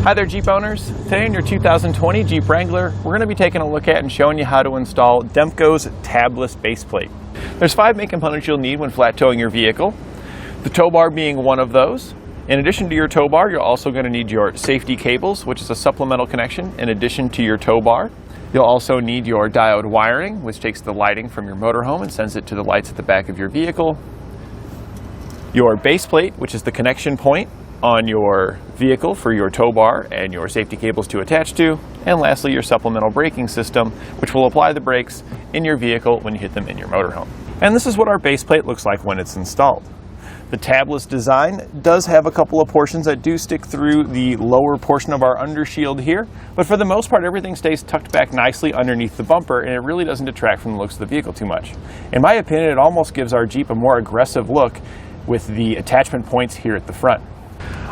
Hi there, Jeep owners. Today in your 2020 Jeep Wrangler, we're going to be taking a look at and showing you how to install Demco's Tabless Base Plate. There's 5 main components you'll need when flat towing your vehicle, the tow bar being one of those. In addition to your tow bar, you're also going to need your safety cables, which is a supplemental connection in addition to your tow bar. You'll also need your diode wiring, which takes the lighting from your motorhome and sends it to the lights at the back of your vehicle. Your base plate, which is the connection point on your vehicle for your tow bar and your safety cables to attach to. And lastly, your supplemental braking system, which will apply the brakes in your vehicle when you hit them in your motorhome. And this is what our base plate looks like when it's installed. The tabless design does have a couple of portions that do stick through the lower portion of our undershield here, but for the most part everything stays tucked back nicely underneath the bumper, and it really doesn't detract from the looks of the vehicle too much. In my opinion, it almost gives our Jeep a more aggressive look with the attachment points here at the front.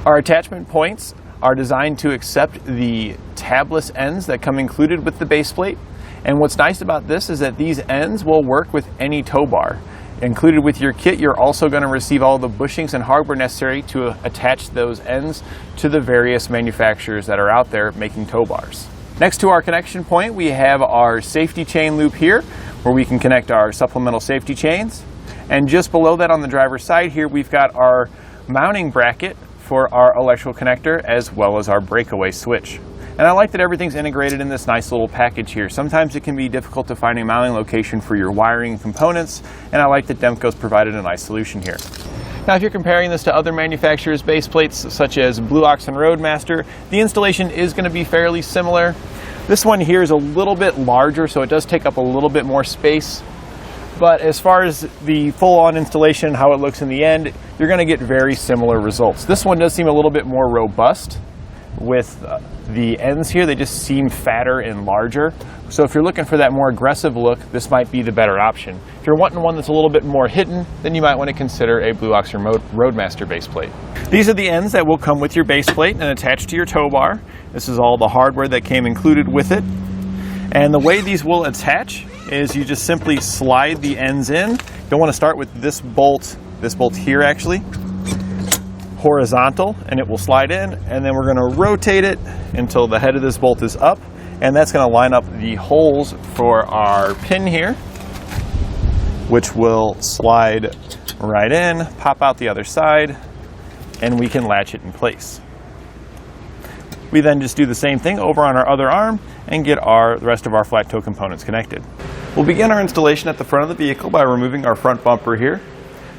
Our attachment points are designed to accept the tabless ends that come included with the base plate, and what's nice about this is that these ends will work with any tow bar. Included with your kit, you're also going to receive all the bushings and hardware necessary to attach those ends to the various manufacturers that are out there making tow bars. Next to our connection point, we have our safety chain loop here, where we can connect our supplemental safety chains. And just below that on the driver's side here, we've got our mounting bracket for our electrical connector as well as our breakaway switch. And I like that everything's integrated in this nice little package here. Sometimes it can be difficult to find a mounting location for your wiring components, and I like that Demco's provided a nice solution here. Now, if you're comparing this to other manufacturers' base plates such as Blue Ox and Roadmaster, the installation is going to be fairly similar. This one here is a little bit larger, so it does take up a little bit more space. But as far as the full-on installation and how it looks in the end, you're going to get very similar results. This one does seem a little bit more robust with the ends here. They just seem fatter and larger. So if you're looking for that more aggressive look, this might be the better option. If you're wanting one that's a little bit more hidden, then you might want to consider a Blue Ox or Roadmaster base plate. These are the ends that will come with your base plate and attached to your tow bar. This is all the hardware that came included with it. And the way these will attach is you just simply slide the ends in. You'll want to start with this bolt here actually, horizontal, and it will slide in, and then we're going to rotate it until the head of this bolt is up, and that's going to line up the holes for our pin here, which will slide right in, pop out the other side, and we can latch it in place. We then just do the same thing over on our other arm and get the rest of our flat tow components connected. We'll begin our installation at the front of the vehicle by removing our front bumper here.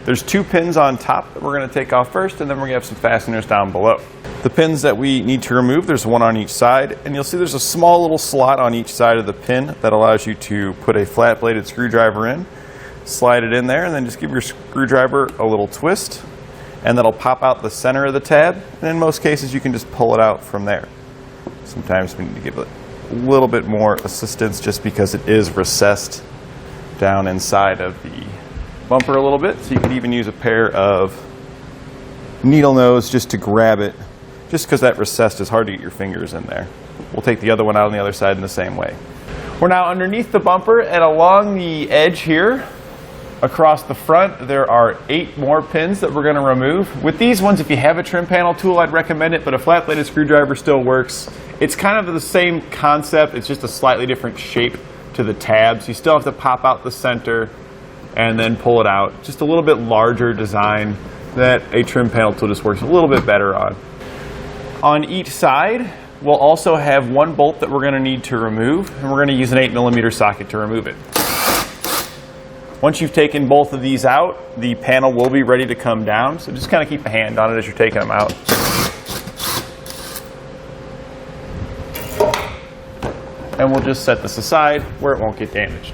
There's 2 pins on top that we're going to take off first, and then we're going to have some fasteners down below. The pins that we need to remove, there's one on each side, and you'll see there's a small little slot on each side of the pin that allows you to put a flat bladed screwdriver in, slide it in there, and then just give your screwdriver a little twist, and that'll pop out the center of the tab, and in most cases you can just pull it out from there. Sometimes we need to give it a little bit more assistance just because it is recessed down inside of the bumper a little bit, so you could even use a pair of needle nose just to grab it, just because that recessed is hard to get your fingers in there. We'll take the other one out on the other side in the same way. We're now underneath the bumper, and along the edge here across the front there are 8 more pins that we're going to remove. With these ones, if you have a trim panel tool, I'd recommend it, but a flat bladed screwdriver still works. It's kind of the same concept, it's just a slightly different shape to the tabs. You still have to pop out the center and then pull it out. Just a little bit larger design that a trim panel tool just works a little bit better on. On each side, we'll also have 1 bolt that we're going to need to remove, and we're going to use an 8mm socket to remove it. Once you've taken both of these out, the panel will be ready to come down, so just kind of keep a hand on it as you're taking them out. And we'll just set this aside where it won't get damaged.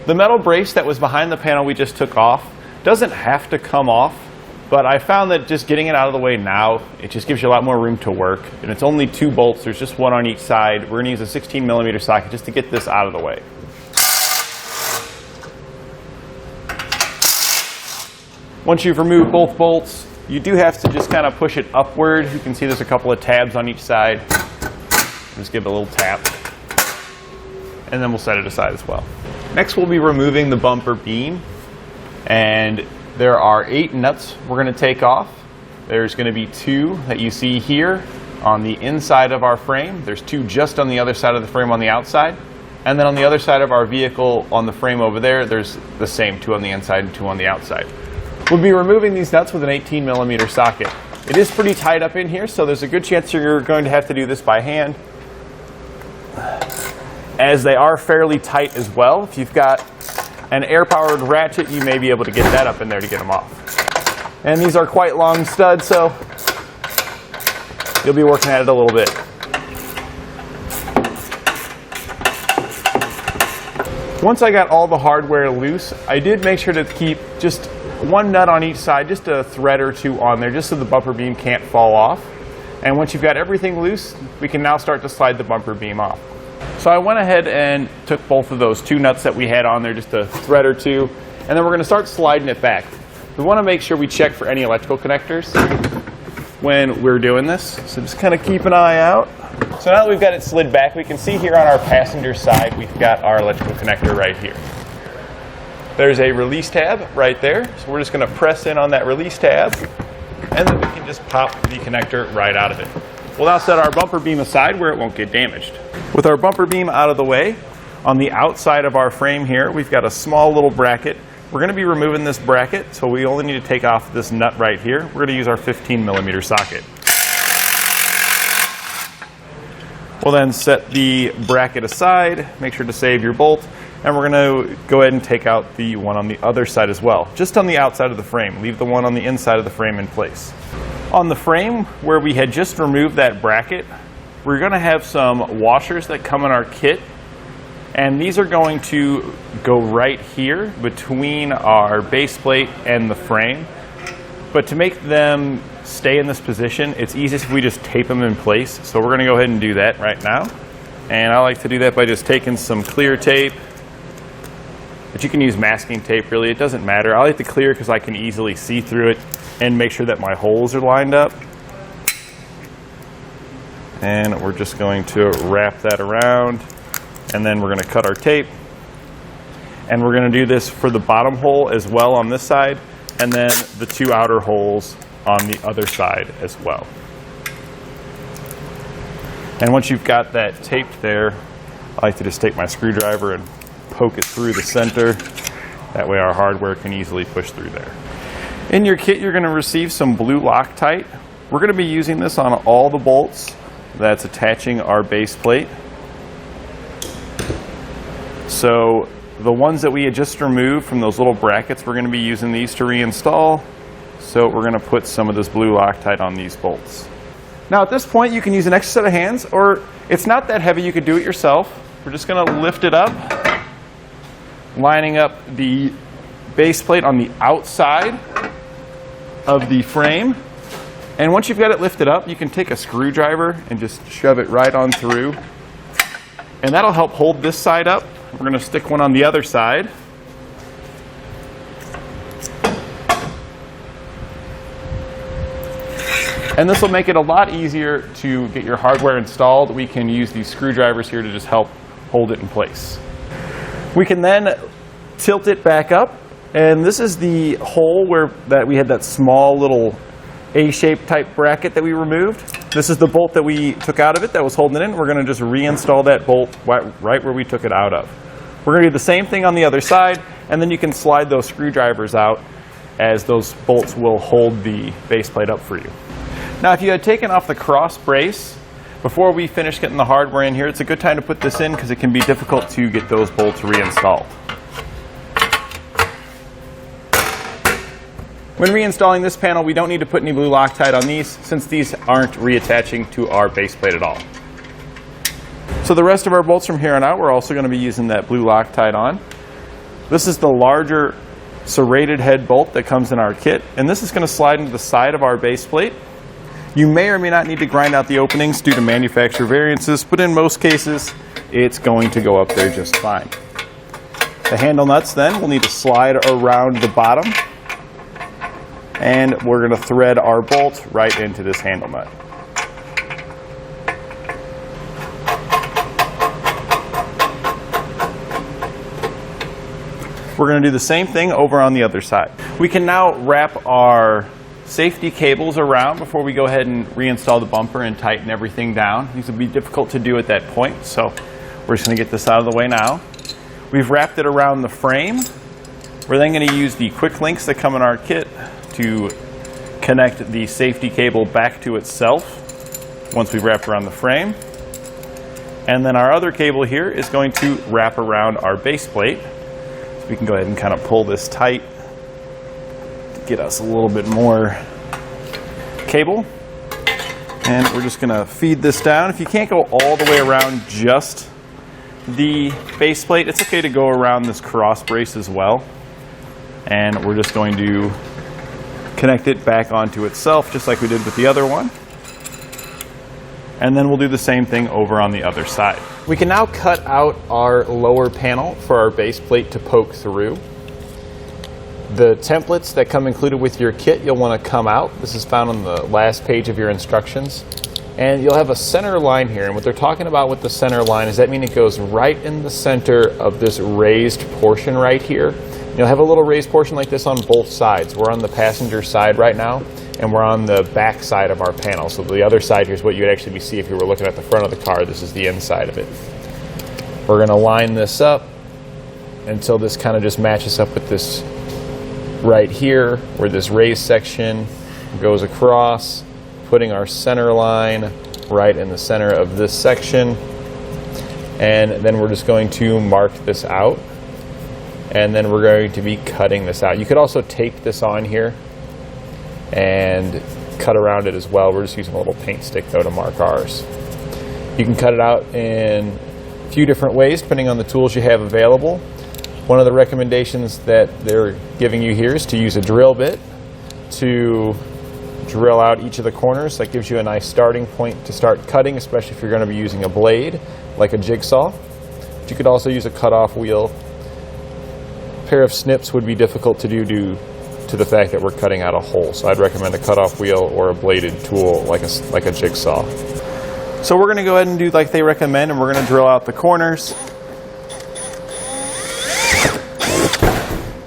The metal brace that was behind the panel we just took off doesn't have to come off, but I found that just getting it out of the way now, it just gives you a lot more room to work. And it's only 2 bolts, there's just 1 on each side. We're going to use a 16mm socket just to get this out of the way. Once you've removed both bolts, you do have to just kind of push it upward. You can see there's a couple of tabs on each side. Just give it a little tap, and then we'll set it aside as well. Next, we'll be removing the bumper beam, and there are 8 nuts we're going to take off. There's going to be 2 that you see here, on the inside of our frame. There's 2 just on the other side of the frame on the outside. And then on the other side of our vehicle on the frame over there, there's the same 2 on the inside and 2 on the outside. We'll be removing these nuts with an 18mm socket. It is pretty tight up in here, so there's a good chance you're going to have to do this by hand, as they are fairly tight as well. If you've got an air-powered ratchet, you may be able to get that up in there to get them off. And these are quite long studs, so you'll be working at it a little bit. Once I got all the hardware loose, I did make sure to keep just 1 nut on each side, just a thread or 2 on there, just so the bumper beam can't fall off. And once you've got everything loose, we can now start to slide the bumper beam off. So I went ahead and took both of those 2 nuts that we had on there, just a thread or 2, and then we're going to start sliding it back. We want to make sure we check for any electrical connectors when we're doing this, so just kind of keep an eye out. So now that we've got it slid back, we can see here on our passenger side, we've got our electrical connector right here. There's a release tab right there, so we're just going to press in on that release tab, and then we can just pop the connector right out of it. We'll now set our bumper beam aside where it won't get damaged. With our bumper beam out of the way, on the outside of our frame here, we've got a small little bracket. We're going to be removing this bracket, so we only need to take off this nut right here. We're going to use our 15mm socket. We'll then set the bracket aside, make sure to save your bolt, and we're going to go ahead and take out the one on the other side as well, just on the outside of the frame. Leave the one on the inside of the frame in place. On the frame where we had just removed that bracket, we're going to have some washers that come in our kit, and these are going to go right here between our base plate and the frame. But to make them stay in this position, it's easiest if we just tape them in place. So we're going to go ahead and do that right now. And I like to do that by just taking some clear tape, but you can use masking tape really, it doesn't matter. I like the clear because I can easily see through it and make sure that my holes are lined up. And we're just going to wrap that around, and then we're going to cut our tape. And we're going to do this for the bottom hole as well on this side, and then the 2 outer holes on the other side as well. And once you've got that taped there, I like to just take my screwdriver and poke it through the center. That way our hardware can easily push through there. In your kit, you're going to receive some blue Loctite. We're going to be using this on all the bolts that's attaching our base plate. So the ones that we had just removed from those little brackets, we're going to be using these to reinstall. So we're going to put some of this blue Loctite on these bolts. Now at this point, you can use an extra set of hands, or it's not that heavy, you could do it yourself. We're just going to lift it up, lining up the base plate on the outside of the frame. And once you've got it lifted up, you can take a screwdriver and just shove it right on through. And that'll help hold this side up. We're going to stick one on the other side. And this will make it a lot easier to get your hardware installed. We can use these screwdrivers here to just help hold it in place. We can then tilt it back up, and this is the hole that we had that small little A-shaped type bracket that we removed. This is the bolt that we took out of it that was holding it in. We're going to just reinstall that bolt right where we took it out of. We're going to do the same thing on the other side, and then you can slide those screwdrivers out, as those bolts will hold the base plate up for you. Now if you had taken off the cross brace before we finish getting the hardware in here, it's a good time to put this in because it can be difficult to get those bolts reinstalled. When reinstalling this panel, we don't need to put any blue Loctite on these since these aren't reattaching to our base plate at all. So the rest of our bolts from here on out, we're also going to be using that blue Loctite on. This is the larger serrated head bolt that comes in our kit, and this is going to slide into the side of our base plate. You may or may not need to grind out the openings due to manufacturer variances, but in most cases, it's going to go up there just fine. The handle nuts then will need to slide around the bottom, and we're going to thread our bolt right into this handle nut. We're going to do the same thing over on the other side. We can now wrap our safety cables around before we go ahead and reinstall the bumper and tighten everything down. These would be difficult to do at that point, so we're just going to get this out of the way now. We've wrapped it around the frame. We're then going to use the quick links that come in our kit to connect the safety cable back to itself once we've wrapped around the frame. And then our other cable here is going to wrap around our base plate. So we can go ahead and kind of pull this tight to get us a little bit more cable. And we're just going to feed this down. If you can't go all the way around just the base plate, it's okay to go around this cross brace as well. And we're just going to connect it back onto itself just like we did with the other one. And then we'll do the same thing over on the other side. We can now cut out our lower panel for our base plate to poke through. The templates that come included with your kit, you'll want to come out. This is found on the last page of your instructions. And you'll have a center line here. And what they're talking about with the center line is that means it goes right in the center of this raised portion right here. You'll have a little raised portion like this on both sides. We're on the passenger side right now, and we're on the back side of our panel. So the other side here is what you would actually see if you were looking at the front of the car. This is the inside of it. We're going to line this up until this kind of just matches up with this right here, where this raised section goes across, putting our center line right in the center of this section. And then we're just going to mark this out. And then we're going to be cutting this out. You could also tape this on here and cut around it as well. We're just using a little paint stick though to mark ours. You can cut it out in a few different ways depending on the tools you have available. One of the recommendations that they're giving you here is to use a drill bit to drill out each of the corners. That gives you a nice starting point to start cutting, especially if you're going to be using a blade like a jigsaw. But you could also use a cutoff wheel. A pair of snips would be difficult to do due to the fact that we're cutting out a hole. So I'd recommend a cutoff wheel or a bladed tool like a jigsaw. So we're going to go ahead and do like they recommend, and we're going to drill out the corners.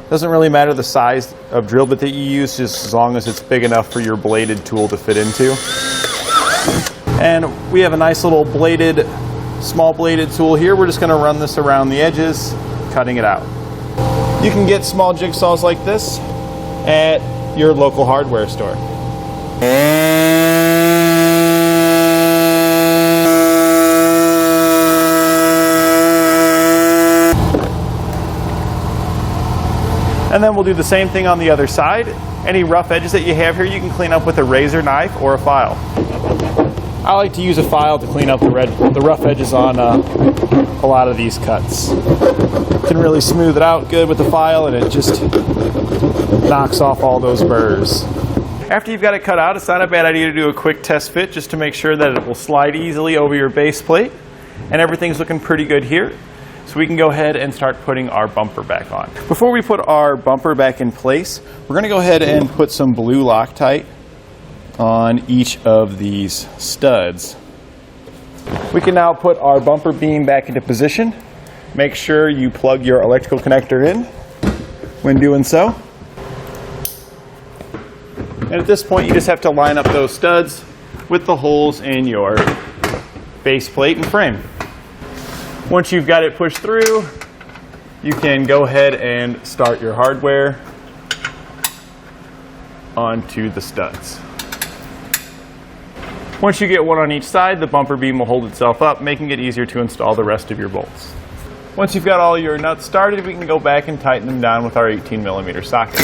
Doesn't really matter the size of drill bit that you use, just as long as it's big enough for your bladed tool to fit into. And we have a nice little small bladed tool here. We're just going to run this around the edges, cutting it out. You can get small jigsaws like this at your local hardware store. And then we'll do the same thing on the other side. Any rough edges that you have here, you can clean up with a razor knife or a file. I like to use a file to clean up the rough edges on a lot of these cuts. You can really smooth it out good with the file, and it just knocks off all those burrs. After you've got it cut out, it's not a bad idea to do a quick test fit just to make sure that it will slide easily over your base plate. And everything's looking pretty good here. So we can go ahead and start putting our bumper back on. Before we put our bumper back in place, we're going to go ahead and put some blue Loctite on each of these studs. We can now put our bumper beam back into position. Make sure you plug your electrical connector in when doing so. And at this point, you just have to line up those studs with the holes in your base plate and frame. Once you've got it pushed through, you can go ahead and start your hardware onto the studs. Once you get one on each side, the bumper beam will hold itself up, making it easier to install the rest of your bolts. Once you've got all your nuts started, we can go back and tighten them down with our 18mm socket.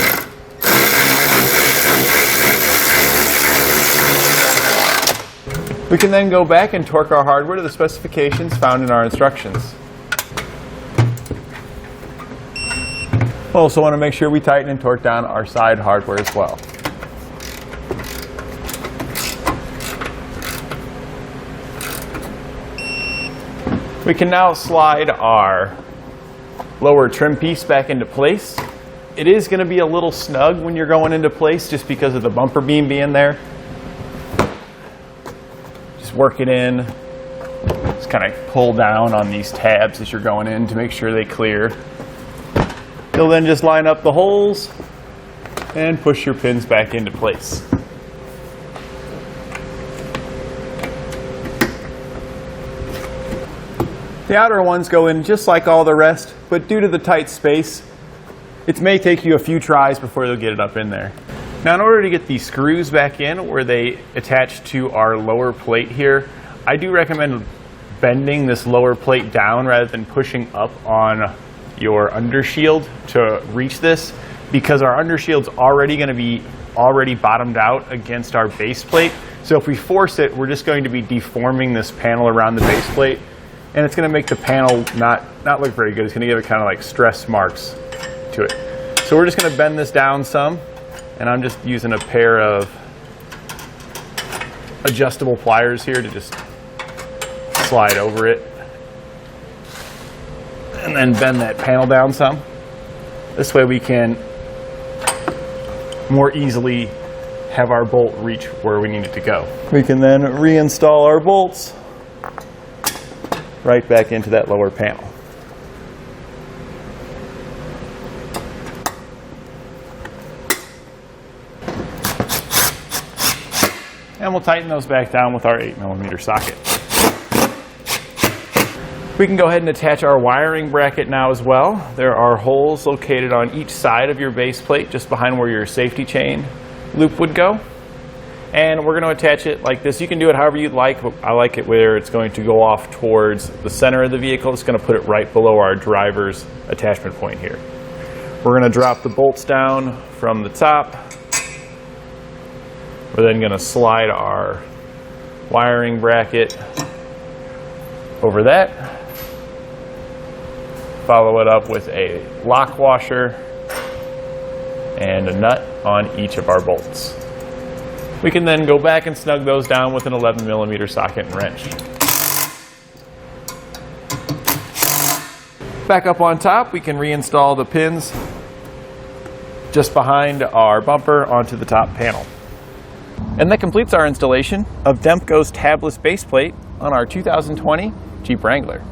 We can then go back and torque our hardware to the specifications found in our instructions. We'll also want to make sure we tighten and torque down our side hardware as well. We can now slide our lower trim piece back into place. It is going to be a little snug when you're going into place just because of the bumper beam being there. Just work it in. Just kind of pull down on these tabs as you're going in to make sure they clear. You'll then just line up the holes and push your pins back into place. The outer ones go in just like all the rest, but due to the tight space, it may take you a few tries before you'll get it up in there. Now, in order to get these screws back in where they attach to our lower plate here, I do recommend bending this lower plate down rather than pushing up on your undershield to reach this, because our undershield's already going to be bottomed out against our base plate. So if we force it, we're just going to be deforming this panel around the base plate, and it's going to make the panel not look very good. It's going to give it kind of like stress marks to it. So we're just going to bend this down some, and I'm just using a pair of adjustable pliers here to just slide over it and then bend that panel down some. This way we can more easily have our bolt reach where we need it to go. We can then reinstall our bolts right back into that lower panel. And we'll tighten those back down with our 8mm socket. We can go ahead and attach our wiring bracket now as well. There are holes located on each side of your base plate, just behind where your safety chain loop would go. And we're going to attach it like this. You can do it however you'd like. I like it where it's going to go off towards the center of the vehicle. It's going to put it right below our driver's attachment point here. We're going to drop the bolts down from the top. We're then going to slide our wiring bracket over that. Follow it up with a lock washer and a nut on each of our bolts. We can then go back and snug those down with an 11mm socket and wrench. Back up on top, we can reinstall the pins just behind our bumper onto the top panel. And that completes our installation of Demco's Tabless Base Plate on our 2020 Jeep Wrangler.